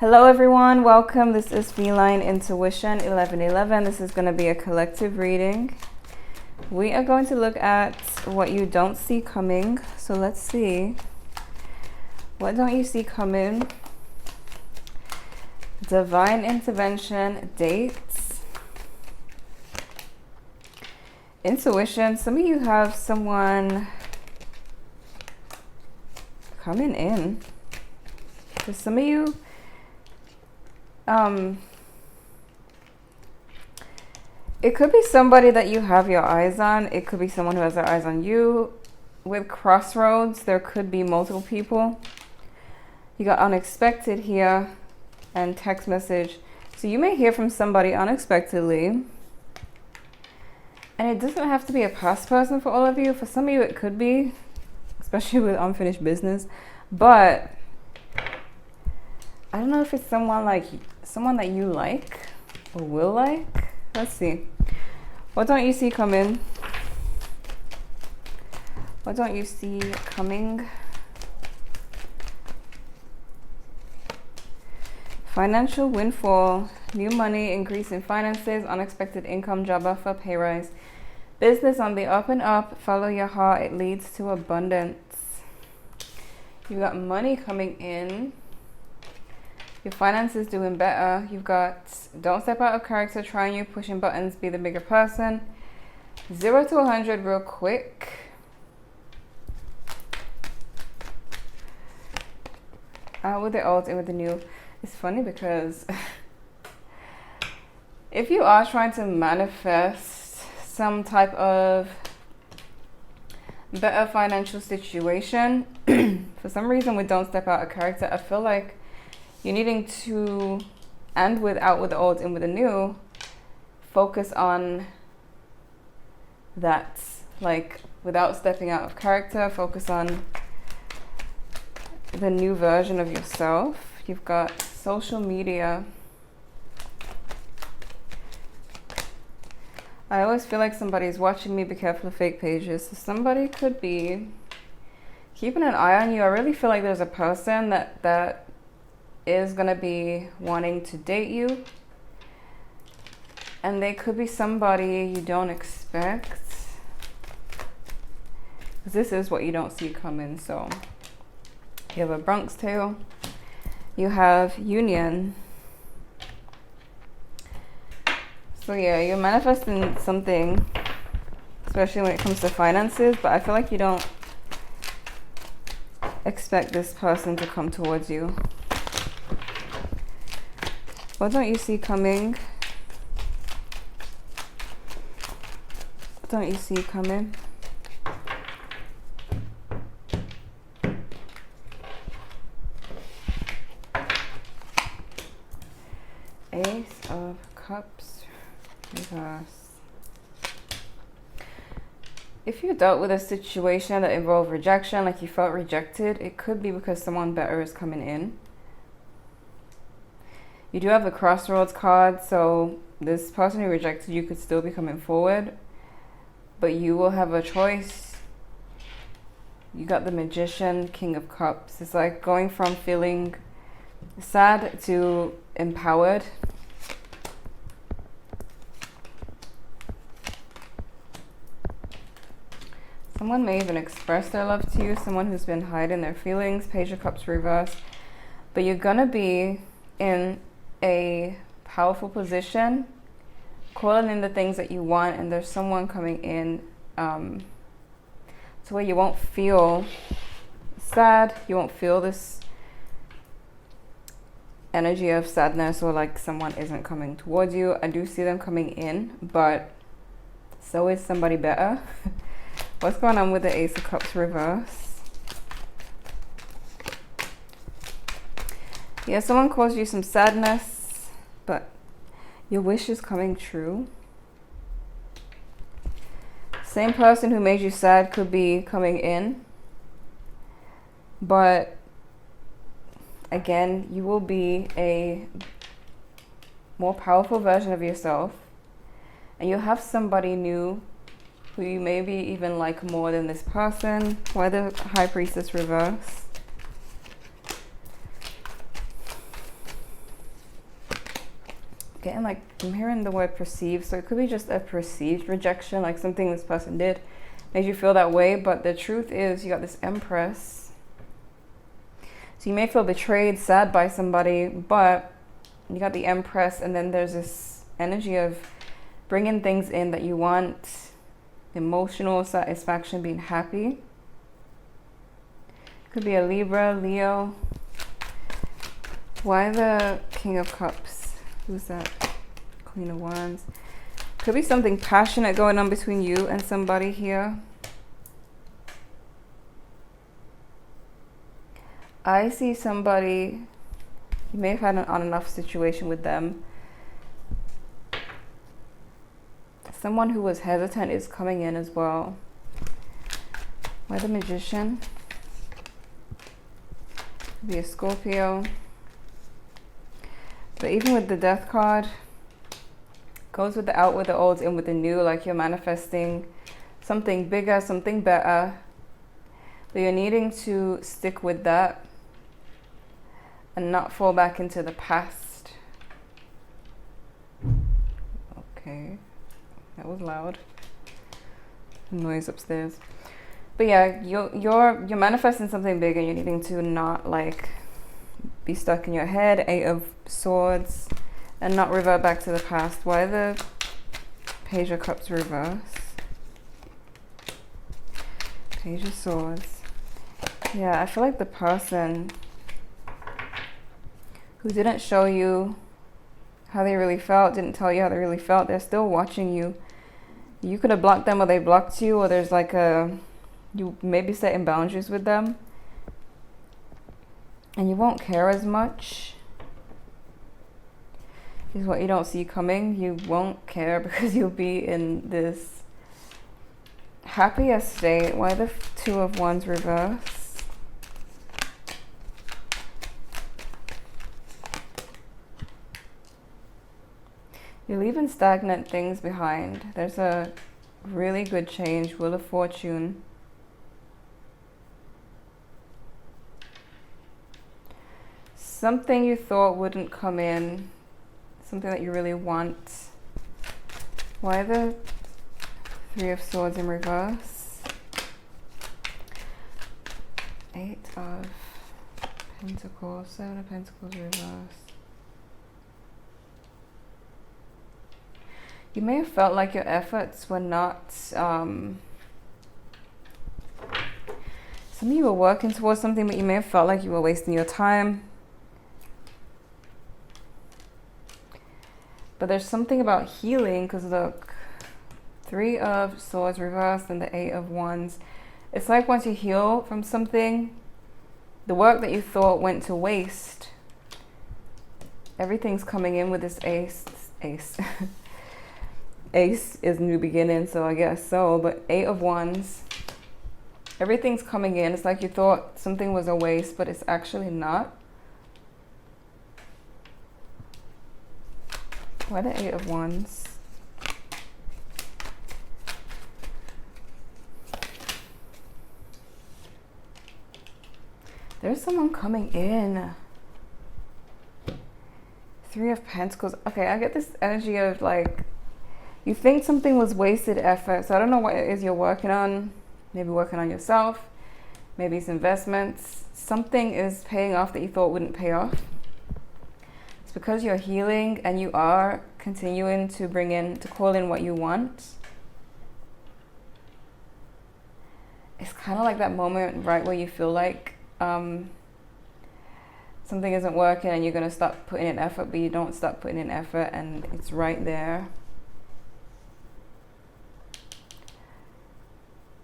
Hello everyone, welcome. This is Feline Intuition 1111. This is going to be a collective reading. We are going to look at what you don't see coming. So let's see. What don't you see coming? Divine intervention, dates, intuition. Some of you have someone coming in. For some of you, it could be somebody that you have your eyes on. It could be someone who has their eyes on you. With crossroads, there could be multiple people. You got unexpected here and text message. So you may hear from somebody unexpectedly. And it doesn't have to be a past person for all of you. For some of you, it could be, especially with unfinished business. But I don't know if it's someone that you like or will like. Let's see. What don't you see coming? What don't you see coming? Financial windfall, new money, increase in finances, unexpected income, job offer, pay rise. Business on the up and up. Follow your heart. It leads to abundance. You got money coming in. Your finances doing better. You've got don't step out of character, trying you, pushing buttons, be the bigger person. 0 to 100 real quick. Out with the old, in with the new. It's funny because if you are trying to manifest some type of better financial situation, for some reason we don't step out of character, I feel like you're needing to, and out with the old, in with the new, focus on that. Like, without stepping out of character, focus on the new version of yourself. You've got social media. I always feel like somebody's watching me. Be careful of fake pages. So somebody could be keeping an eye on you. I really feel like there's a person that is going to be wanting to date you, and they could be somebody you don't expect, because this is what you don't see coming. So you have a Bronx Tale, you have union. So yeah, you're manifesting something, especially when it comes to finances, but I feel like you don't expect this person to come towards you. What don't you see coming? What don't you see coming? Ace of Cups, reverse. If you dealt with a situation that involved rejection, like you felt rejected, it could be because someone better is coming in. You do have the crossroads card, so this person who rejected you could still be coming forward, but you will have a choice. You got the Magician, King of Cups. It's like going from feeling sad to empowered. Someone may even express their love to you, someone who's been hiding their feelings. Page of Cups reverse. But you're gonna be in a powerful position, calling in the things that you want, and there's someone coming in to where you won't feel sad, you won't feel this energy of sadness or like someone isn't coming towards you. I do see them coming in, but so is somebody better. What's going on with the Ace of Cups reverse? Yeah, someone caused you some sadness, but your wish is coming true. Same person who made you sad could be coming in. But again, you will be a more powerful version of yourself. And you'll have somebody new who you maybe even like more than this person. Why the High Priestess reverse? getting like, I'm hearing the word perceived, so it could be just a perceived rejection, like something this person did made you feel that way. But the truth is, you got this Empress, so you may feel betrayed, sad by somebody, but you got the Empress, and then there's this energy of bringing things in that you want, emotional satisfaction, being happy. Could be a Libra, Leo. Why the King of Cups? Who's that? Queen of Wands. Could be something passionate going on between you and somebody here. I see somebody, you may have had an on and off situation with them. Someone who was hesitant is coming in as well. Why the Magician? Could be a Scorpio. But even with the Death card, goes with the out with the old, in with the new, like you're manifesting something bigger, something better. But you're needing to stick with that and not fall back into the past. Okay, that was loud. Noise upstairs. But yeah, you're manifesting something big, and you're needing to not like be stuck in your head. 8 of Swords, and not revert back to the past. Why the Page of Cups reverse? Page of Swords. Yeah, I feel like the person who didn't show you how they really felt, didn't tell you how they really felt, they're still watching you. You could have blocked them, or they blocked you, or there's like you maybe setting boundaries with them, and you won't care as much. Is what you don't see coming. You won't care because you'll be in this happier state. Why the 2 of Wands reverse? You're leaving stagnant things behind. There's a really good change. Wheel of Fortune. Something you thought wouldn't come in. Something that you really want. Why the 3 of Swords in reverse? 8 of Pentacles. 7 of Pentacles reverse. You may have felt like your efforts were not, some of you were working towards something, but you may have felt like you were wasting your time. But there's something about healing, because look, 3 of Swords reversed and the 8 of Wands. It's like once you heal from something, the work that you thought went to waste, everything's coming in with this ace. Ace is new beginning, so I guess so. But 8 of Wands, everything's coming in. It's like you thought something was a waste, but it's actually not. Why the 8 of Wands? There's someone coming in. 3 of Pentacles. Okay, I get this energy of like, you think something was wasted effort. So I don't know what it is you're working on. Maybe working on yourself. Maybe it's investments. Something is paying off that you thought wouldn't pay off. It's because you're healing and you are continuing to call in what you want. It's kind of like that moment, right, where you feel like something isn't working and you're going to stop putting in effort, but you don't stop putting in effort, and it's right there.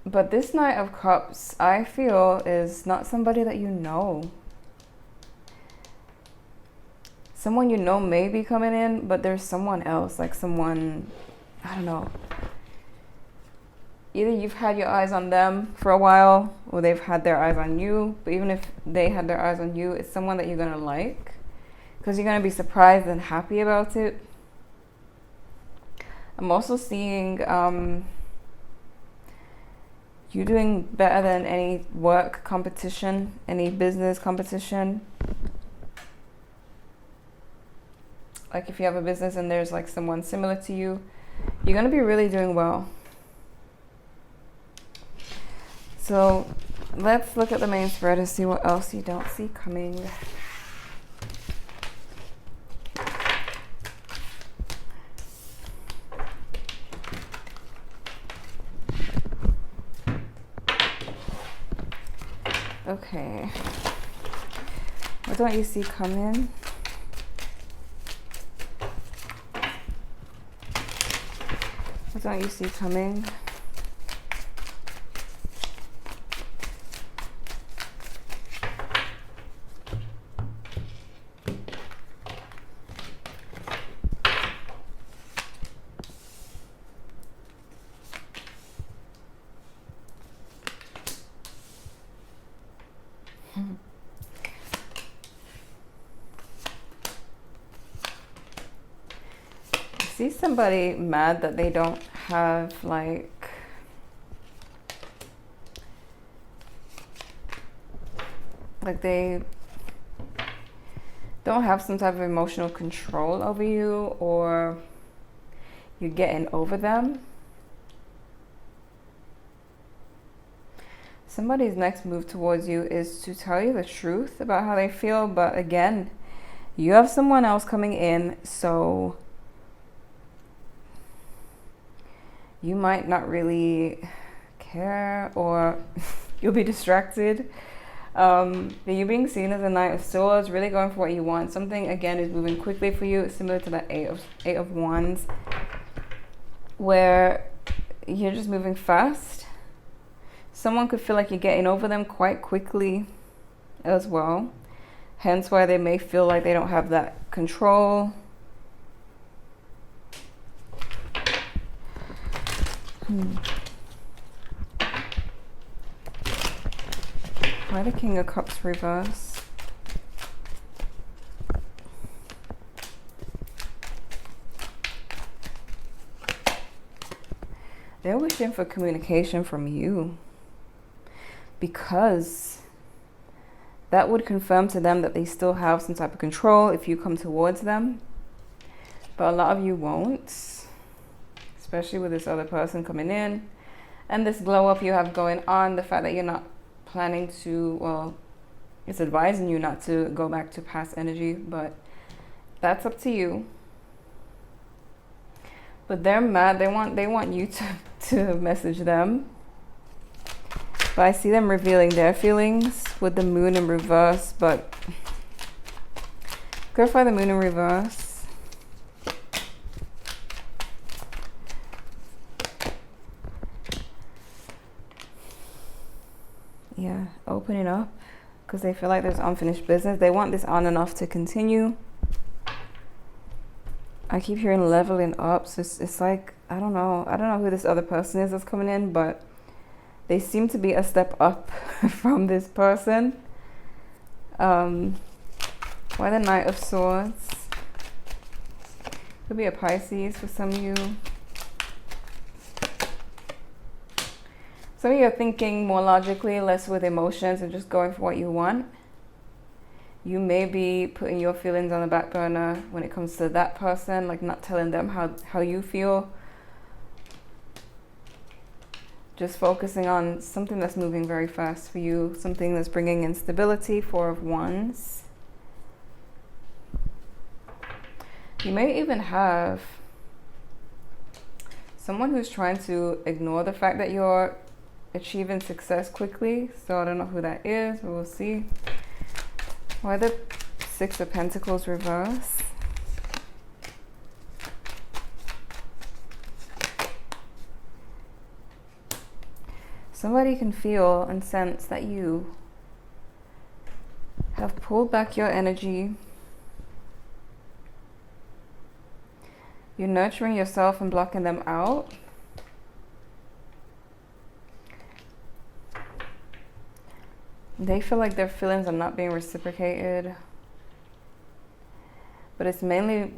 But this Knight of Cups, I feel, is not somebody that you know. Someone you know may be coming in, but there's someone else, like someone, I don't know. Either you've had your eyes on them for a while, or they've had their eyes on you. But even if they had their eyes on you, it's someone that you're going to like, because you're going to be surprised and happy about it. I'm also seeing you doing better than any work competition, any business competition. like if you have a business and there's like someone similar to you, you're going to be really doing well. So let's look at the main spread and see what else you don't see coming. Okay. What don't you see coming? What don't you see coming? See somebody mad that they don't have like they don't have some type of emotional control over you, or you're getting over them. Somebody's next move towards you is to tell you the truth about how they feel, but again, you have someone else coming in, so you might not really care, or you'll be distracted. But you're being seen as a Knight of Swords, really going for what you want. Something, again, is moving quickly for you, similar to that Eight of Wands, where you're just moving fast. Someone could feel like you're getting over them quite quickly as well. Hence why they may feel like they don't have that control. Why the King of Cups reverse? They're wishing for communication from you, because that would confirm to them that they still have some type of control if you come towards them. But a lot of you won't, especially with this other person coming in and this glow up you have going on. The fact that you're not planning to, well, it's advising you not to go back to past energy, but that's up to you. But they're mad. They want you to message them. But I see them revealing their feelings with the Moon in reverse. But clarify the Moon in reverse. Yeah, opening up because they feel like there's unfinished business. They want this on and off to continue. I keep hearing leveling up, so it's like, I don't know who this other person is that's coming in, but they seem to be a step up from this person. Why the Knight of Swords? Could be a Pisces for some of you. Some of you are thinking more logically, less with emotions, and just going for what you want. You may be putting your feelings on the back burner when it comes to that person, like not telling them how you feel. Just focusing on something that's moving very fast for you, something that's bringing in stability. Four of Wands. You may even have someone who's trying to ignore the fact that you're achieving success quickly. So I don't know who that is, but we'll see. Why the Six of Pentacles reverse? Somebody can feel and sense that you have pulled back your energy. You're nurturing yourself and blocking them out. They feel like their feelings are not being reciprocated. But it's mainly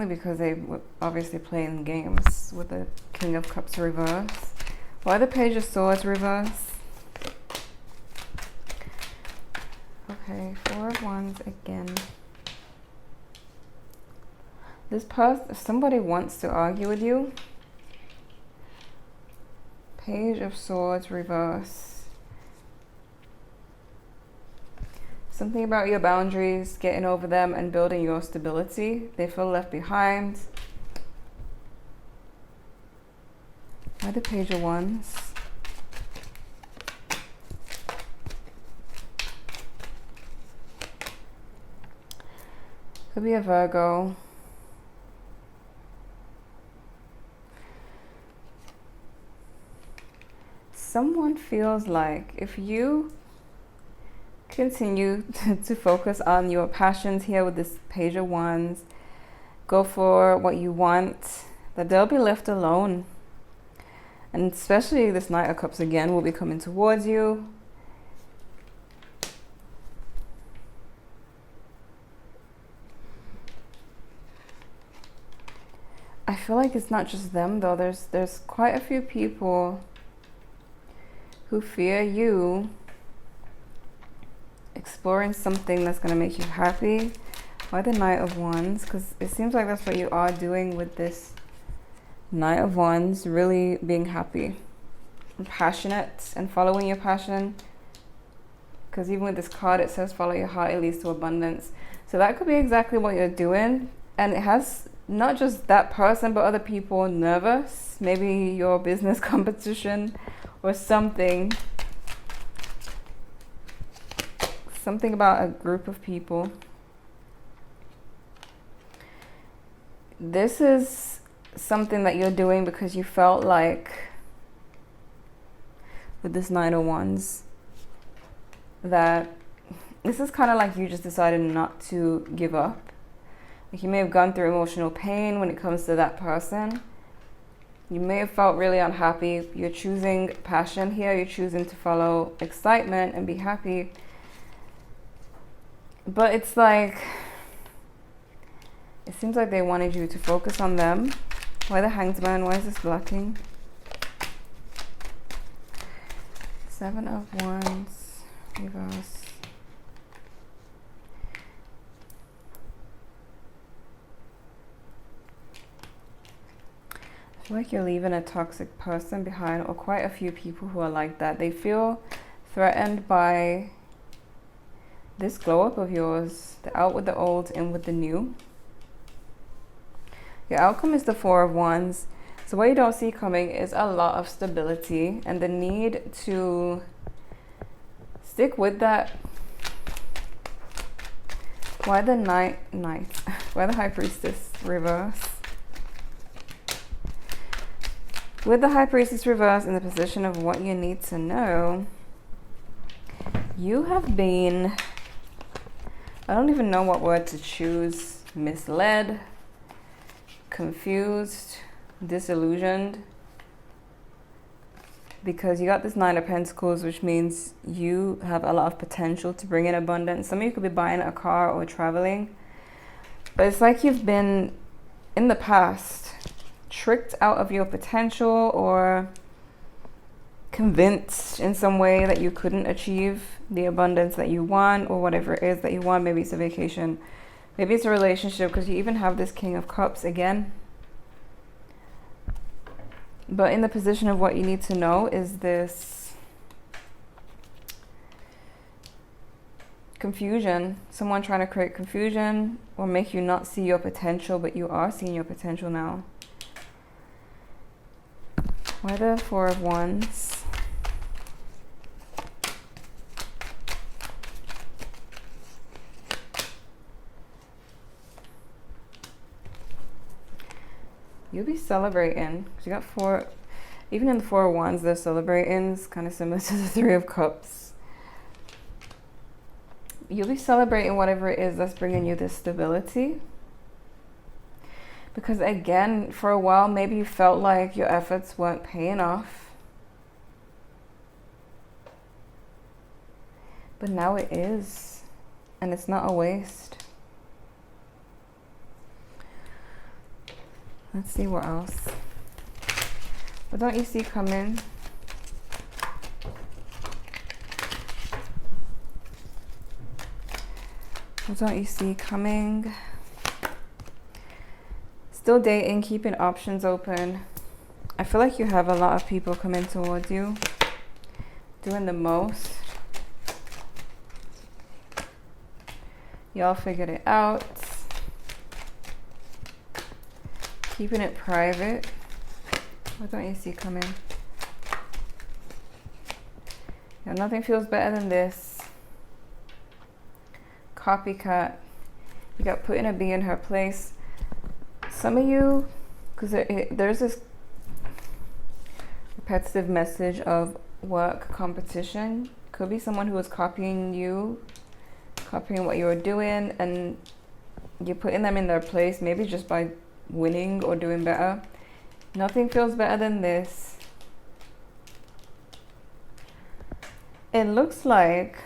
because they obviously playing games with the King of Cups reverse. Why the Page of Swords reverse? Okay, Four of Wands again. This person, somebody wants to argue with you. Page of Swords reverse. Something about your boundaries, getting over them and building your stability. They feel left behind. Why the Page of Wands? Could be a Virgo. Someone feels like if you continue to focus on your passions here with this Page of Wands, go for what you want, that they'll be left alone. And especially this Knight of Cups again will be coming towards you. I feel like it's not just them though. There's quite a few people who fear you exploring something that's going to make you happy. Why the Knight of Wands? Because it seems like that's what you are doing with this Knight of Wands, really being happy and passionate and following your passion. Because even with this card, it says follow your heart, it leads to abundance. So that could be exactly what you're doing. And it has not just that person, but other people nervous. Maybe your business competition or something. Something about a group of people. This is something that you're doing because you felt like with this Nine of Wands that this is kind of like you just decided not to give up. Like you may have gone through emotional pain when it comes to that person. You may have felt really unhappy. You're choosing passion here. You're choosing to follow excitement and be happy. But it's like, it seems like they wanted you to focus on them. Why the Hanged Man? Why is this blocking? Seven of Wands, reverse. I feel like you're leaving a toxic person behind, or quite a few people who are like that. They feel threatened by this glow up of yours. The out with the old, in with the new. Your outcome is the Four of Wands. So what you don't see coming is a lot of stability and the need to stick with that. Why the Knight? Why the High Priestess reverse? With the High Priestess reverse in the position of what you need to know, you have been, I don't even know what word to choose, misled, confused, disillusioned, because you got this Nine of Pentacles, which means you have a lot of potential to bring in abundance. Some of you could be buying a car or traveling, but it's like you've been in the past tricked out of your potential or convinced in some way that you couldn't achieve the abundance that you want, or whatever it is that you want. Maybe it's a vacation, maybe it's a relationship, because you even have this King of Cups again. But in the position of what you need to know is this confusion. Someone trying to create confusion or make you not see your potential, but you are seeing your potential now. Why the Four of Wands? You'll be celebrating. You got four, even in the Four of Wands, they're celebrating. It's kind of similar to the Three of Cups. You'll be celebrating whatever it is that's bringing you this stability. Because again, for a while, maybe you felt like your efforts weren't paying off. But now it is. And it's not a waste. Let's see what else. What don't you see coming? What don't you see coming? still dating, keeping options open. I feel like you have a lot of people coming towards you, doing the most. Y'all figured it out. Keeping it private. What don't you see coming? Yeah, nothing feels better than this. Copycat. You got putting a bee in her place. Some of you, because there's this repetitive message of work competition. Could be someone who was copying you, copying what you were doing, and you're putting them in their place, maybe just by winning or doing better. Nothing feels better than this. It looks like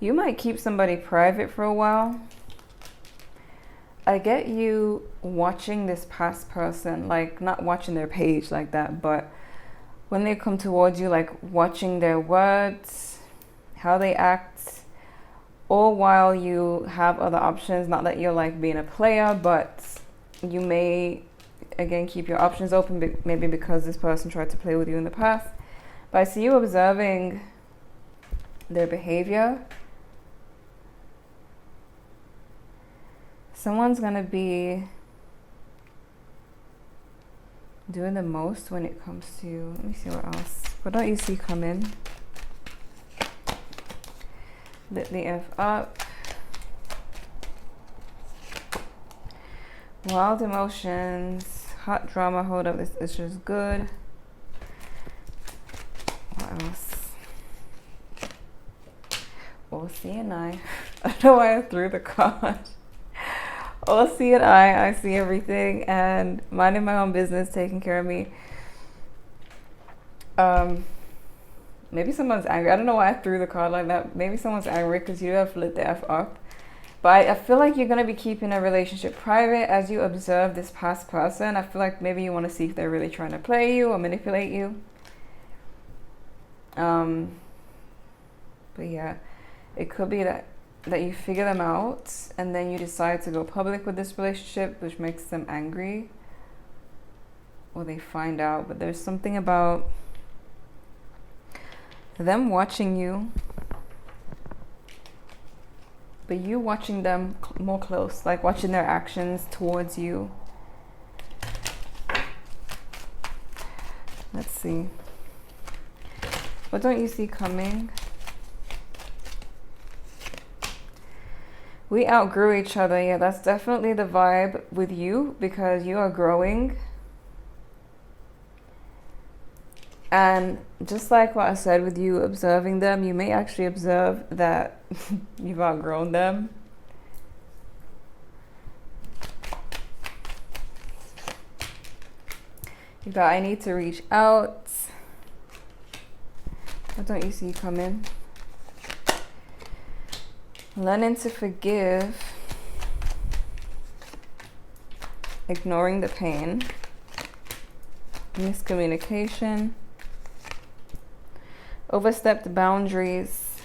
you might keep somebody private for a while. I get you watching this past person, like not watching their page like that, but when they come towards you, like watching their words, how they act, all while you have other options. Not that you're like being a player, but you may again keep your options open, maybe because this person tried to play with you in the past. But I see you observing their behavior. Someone's gonna be doing the most when it comes to, let me see what else. What don't you see coming? Lit the F up. Wild emotions, hot drama. Hold up, this is just good. What else? All see and I don't know why I threw the card. All see and I see everything, and minding my own business, taking care of me. Maybe someone's angry. I don't know why I threw the card like that. Maybe someone's angry because you have lit the F up. But I feel like you're going to be keeping a relationship private as you observe this past person. I feel like maybe you want to see if they're really trying to play you or manipulate you. But yeah, it could be that you figure them out and then you decide to go public with this relationship, which makes them angry. Or they find out. But there's something about them watching you, but you watching them more close, like watching their actions towards you. Let's see. What don't you see coming? We outgrew each other. Yeah, that's definitely the vibe with you, because you are growing. And just like what I said with you observing them, you may actually observe that you've outgrown them. You got, I need to reach out. What don't you see coming? Learning to forgive. Ignoring the pain. Miscommunication. Overstepped boundaries.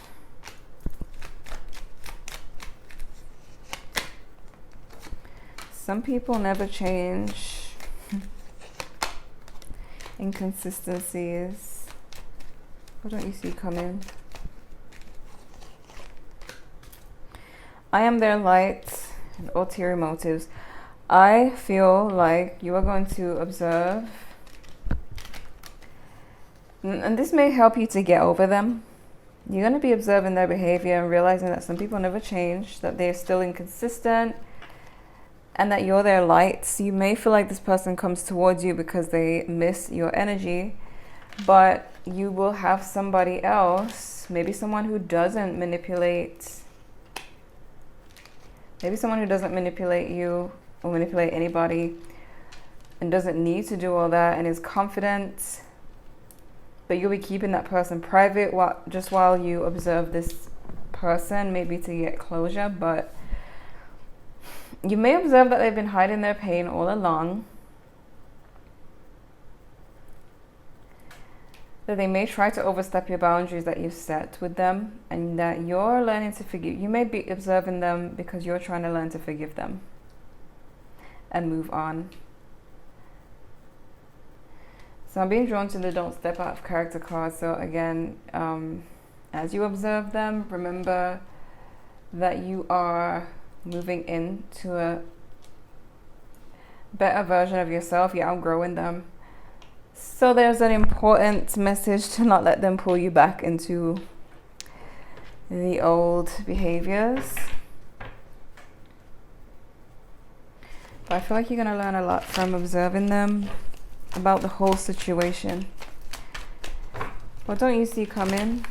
Some people never change. Inconsistencies. What don't you see coming? I am their light and ulterior motives. I feel like you are going to observe, and this may help you to get over them. You're going to be observing their behavior and realizing that some people never change, that they're still inconsistent, and that you're their light. So you may feel like this person comes towards you because they miss your energy, but you will have somebody else, maybe someone who doesn't manipulate, maybe someone who doesn't manipulate you or manipulate anybody and doesn't need to do all that and is confident. But you'll be keeping that person private while you observe this person, maybe to get closure. But you may observe that they've been hiding their pain all along. that they may try to overstep your boundaries that you've set with them, and that you're learning to forgive. You may be observing them because you're trying to learn to forgive them and move on. So I'm being drawn to the don't step out of character card. So again, as you observe them, remember that you are moving into a better version of yourself. You're outgrowing them. So there's an important message to not let them pull you back into the old behaviors. But I feel like you're going to learn a lot from observing them about the whole situation. What don't you see coming?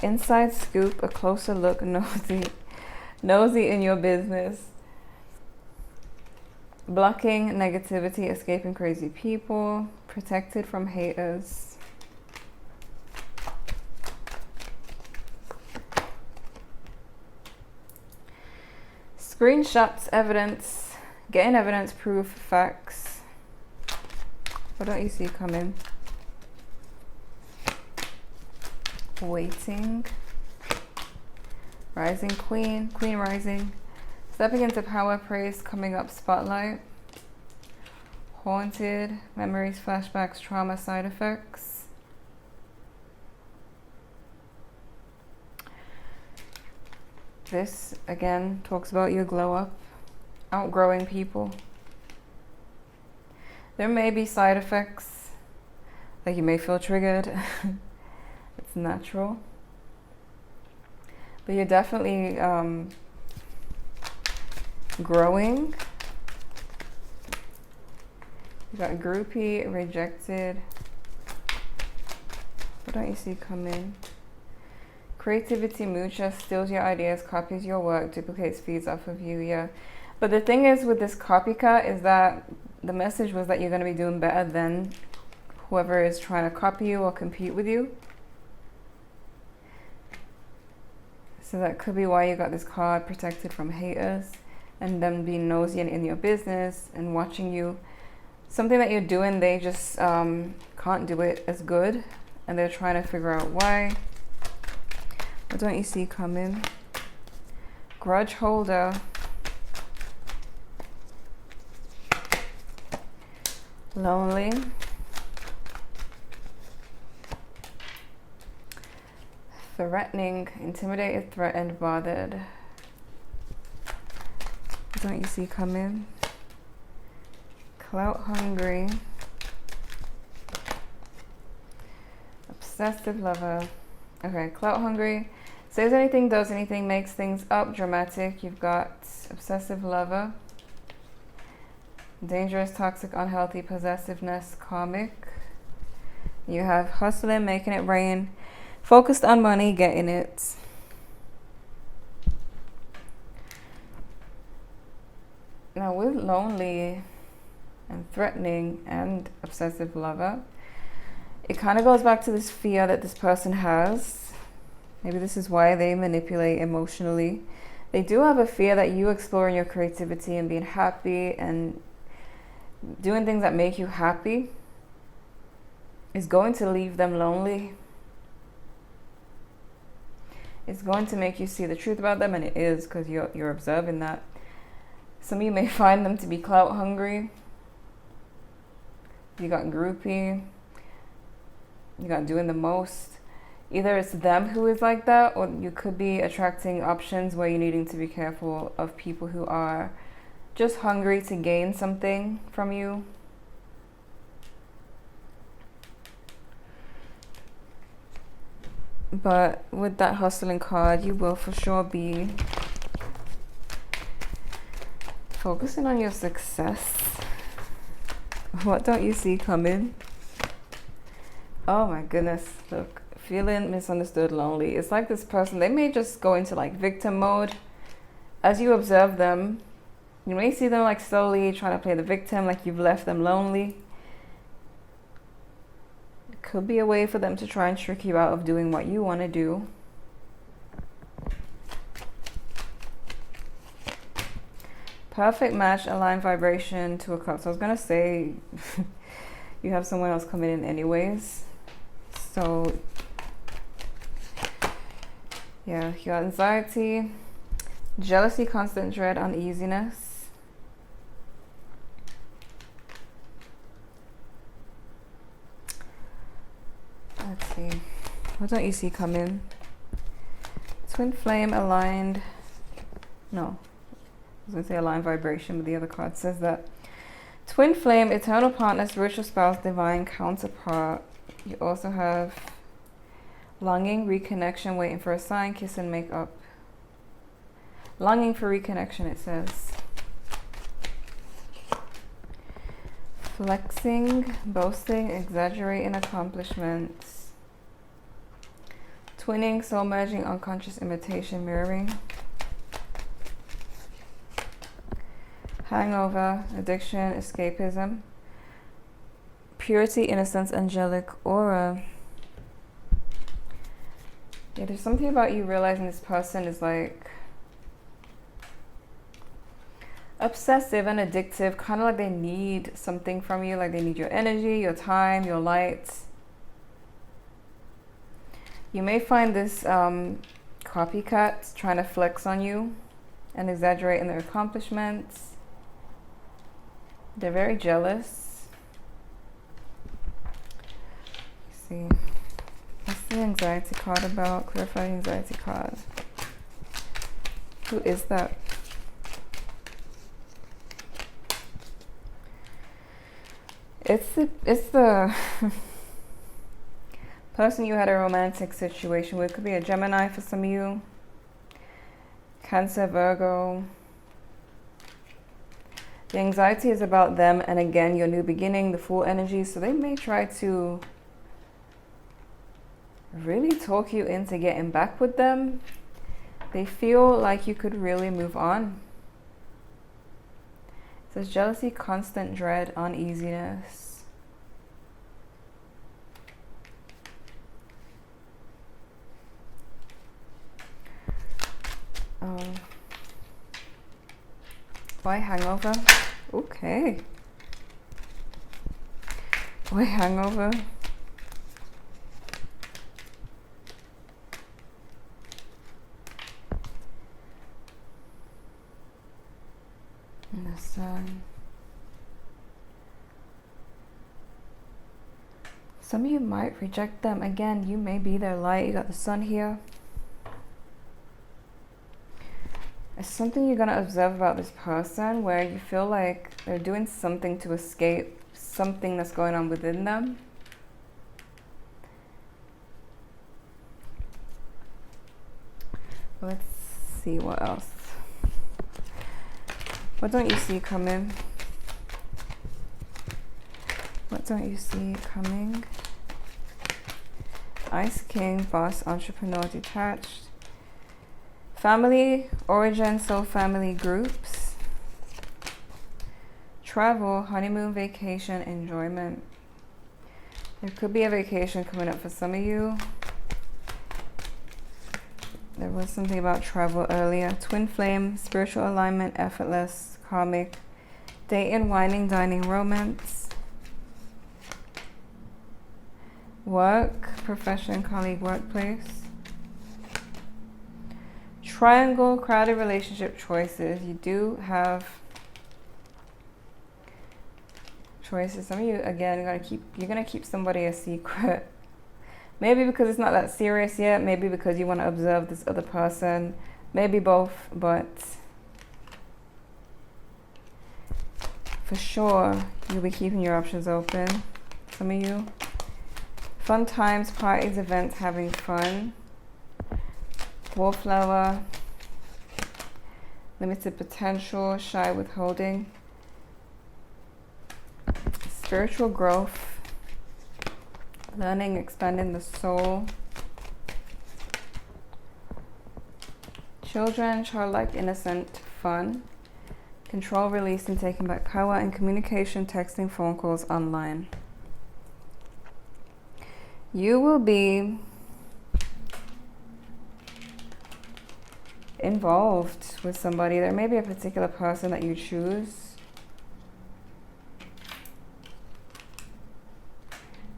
Inside scoop, a closer look, nosy in your business. Blocking negativity, escaping crazy people, protected from haters. Screenshots, evidence, getting evidence, proof, facts. What don't you see coming? Waiting. Rising queen, queen rising. Stepping into power, praise, coming up, spotlight. Haunted, memories, flashbacks, trauma, side effects. This, again, talks about your glow up, outgrowing people. There may be side effects, like you may feel triggered. It's natural. But you're definitely growing. You got groupie, rejected. What don't you see coming? Creativity, mucha, steals your ideas, copies your work, duplicates, feeds off of you. Yeah. But the thing is with this copycat is that the message was that you're going to be doing better than whoever is trying to copy you or compete with you. So that could be why you got this card, protected from haters, and them being nosy and in your business and watching you. Something that you're doing, they just can't do it as good, and they're trying to figure out why. What don't you see coming? Grudge holder. Lonely. Threatening, intimidated, threatened, bothered. What don't you see coming? Clout hungry. Obsessive lover. Okay, clout hungry. Says anything, does anything, makes things up, dramatic. You've got obsessive lover. Dangerous, toxic, unhealthy, possessiveness, karmic. You have hustling, making it rain. Focused on money, getting it. Now with lonely and threatening and obsessive lover, it kind of goes back to this fear that this person has. Maybe this is why they manipulate emotionally. They do have a fear that you exploring your creativity and being happy and doing things that make you happy is going to leave them lonely. It's going to make you see the truth about them, and it is, because you're observing that. Some of you may find them to be clout hungry. You got groupie. You got doing the most. Either it's them who is like that, or you could be attracting options where you're needing to be careful of people who are just hungry to gain something from you. But with that hustling card, you will for sure be focusing on your success. What don't you see coming? Oh my goodness, look. Feeling misunderstood, lonely. It's like this person, they may just go into like victim mode. As you observe them, you may see them like slowly trying to play the victim, like you've left them lonely. It could be a way for them to try and trick you out of doing what you want to do. Perfect match, aligned vibration, 2 o'clock. So I was gonna say you have someone else coming in anyways. So yeah, your anxiety, jealousy, constant dread, uneasiness. Let's see. What don't you see coming? Twin flame, aligned. No. I was going to say aligned vibration, but the other card says that. Twin flame, eternal partner, spiritual spouse, divine counterpart. You also have longing, reconnection, waiting for a sign, kiss and make up. Longing for reconnection, it says. Flexing, boasting, exaggerating accomplishments. Twinning, soul merging, unconscious imitation, mirroring. Hangover, addiction, escapism. Purity, innocence, angelic aura. Yeah, there's something about you realizing this person is like obsessive and addictive, kind of like they need something from you, like they need your energy, your time, your light. You may find this copycat trying to flex on you and exaggerate in their accomplishments. They're very jealous. Let's see. What's the anxiety card about? Clarify the anxiety card. Who is that? It's the person you had a romantic situation with. Could be a Gemini for some of you. Cancer, Virgo. The anxiety is about them, and again, your new beginning, the full energy. So they may try to really talk you into getting back with them. They feel like you could really move on. It says jealousy, constant dread, uneasiness. Why hangover? Okay. Why hangover? And the sun. Some of you might reject them. Again, you may be their light. You got the sun here. It's something you're going to observe about this person where you feel like they're doing something to escape something that's going on within them. Let's see what else. What don't you see coming? What don't you see coming? Ice King, boss, entrepreneur, detached. Family, origin, soul family groups. Travel, honeymoon, vacation, enjoyment. There could be a vacation coming up for some of you. There was something about travel earlier. Twin flame, spiritual alignment, effortless, karmic, dating, whining, dining, romance. Work, profession, colleague, workplace. Triangle, crowded relationship choices. You do have choices. Some of you, again, you're gonna keep somebody a secret. Maybe because it's not that serious yet. Maybe because you want to observe this other person. Maybe both, but for sure, you'll be keeping your options open. Some of you. Fun times, parties, events, having fun. Wallflower. Limited potential, shy withholding. Spiritual growth. Learning, expanding the soul. Children, childlike, innocent, fun. Control, releasing, taking back power, and communication, texting, phone calls, online. You will be involved with somebody. There may be a particular person that you choose.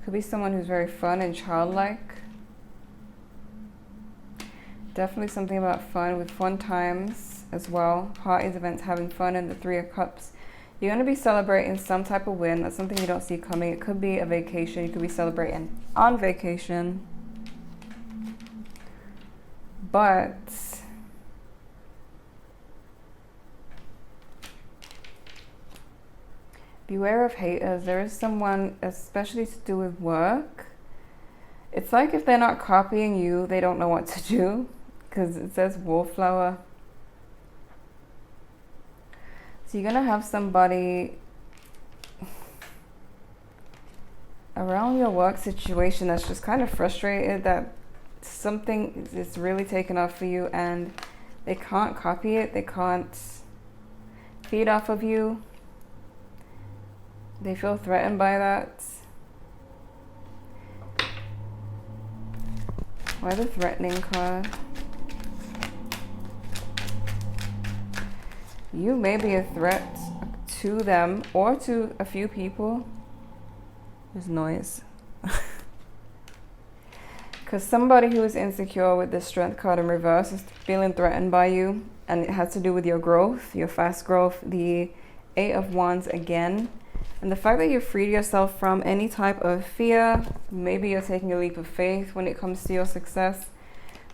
Could be someone who's very fun and childlike. Definitely something about fun, with fun times as well. Parties, events, having fun, and the Three of Cups. You're going to be celebrating some type of win. That's something you don't see coming. It could be a vacation. You could be celebrating on vacation. But beware of haters. There is someone, especially to do with work. It's like if they're not copying you, they don't know what to do, because it says wallflower. So you're going to have somebody around your work situation that's just kind of frustrated that something is really taken off for you and they can't copy it. They can't feed off of you. They feel threatened by that. Why the threatening card? You may be a threat to them or to a few people. There's noise. Because somebody who is insecure with the Strength card in reverse is feeling threatened by you. And it has to do with your growth, your fast growth. The Eight of Wands again. And the fact that you freed yourself from any type of fear. Maybe you're taking a leap of faith when it comes to your success.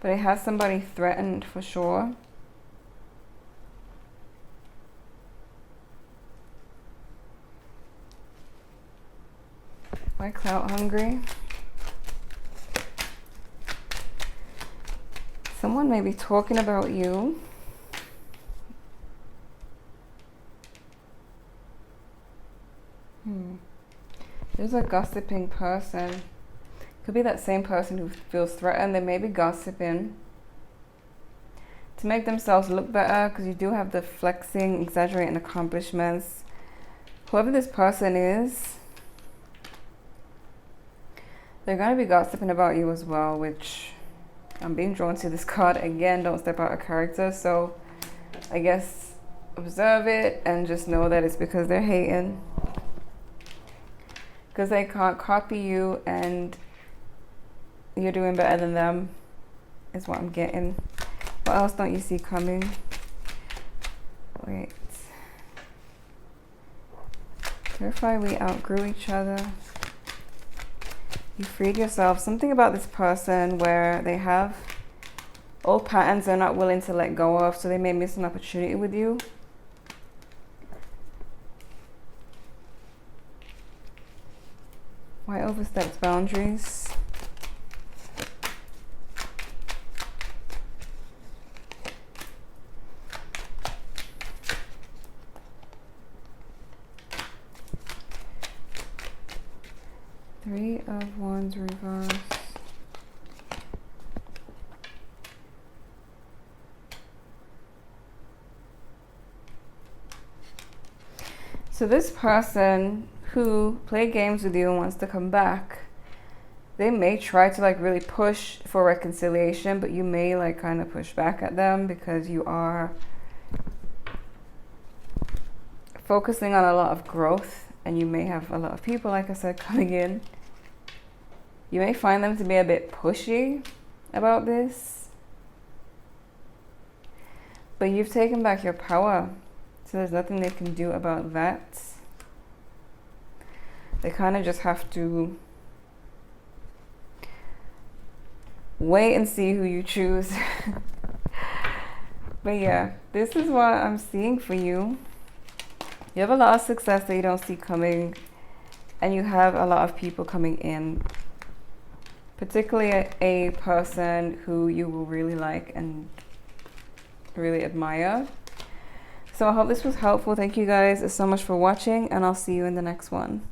But it has somebody threatened for sure. Why clout hungry? Someone may be talking about you. There's a gossiping person. Could be that same person who feels threatened. They may be gossiping to make themselves look better, because you do have the flexing, exaggerating accomplishments. Whoever this person is, they're going to be gossiping about you as well, which I'm being drawn to this card again. Don't step out of character. So I guess observe it and just know that it's because they're hating. Because they can't copy you and you're doing better than them is what I'm getting. What else don't you see coming? Wait. Verify we outgrew each other. You freed yourself. Something about this person where they have old patterns they're not willing to let go of, so they may miss an opportunity with you. Why overstepped boundaries? Three of Wands reverse. So this person who played games with you and wants to come back, they may try to like really push for reconciliation, but you may like kind of push back at them because you are focusing on a lot of growth and you may have a lot of people, like I said, coming in. You may find them to be a bit pushy about this, but you've taken back your power, so there's nothing they can do about that. They kind of just have to wait and see who you choose. But yeah, this is what I'm seeing for you. You have a lot of success that you don't see coming, and you have a lot of people coming in, particularly a person who you will really like and really admire. So I hope this was helpful. Thank you guys so much for watching, and I'll see you in the next one.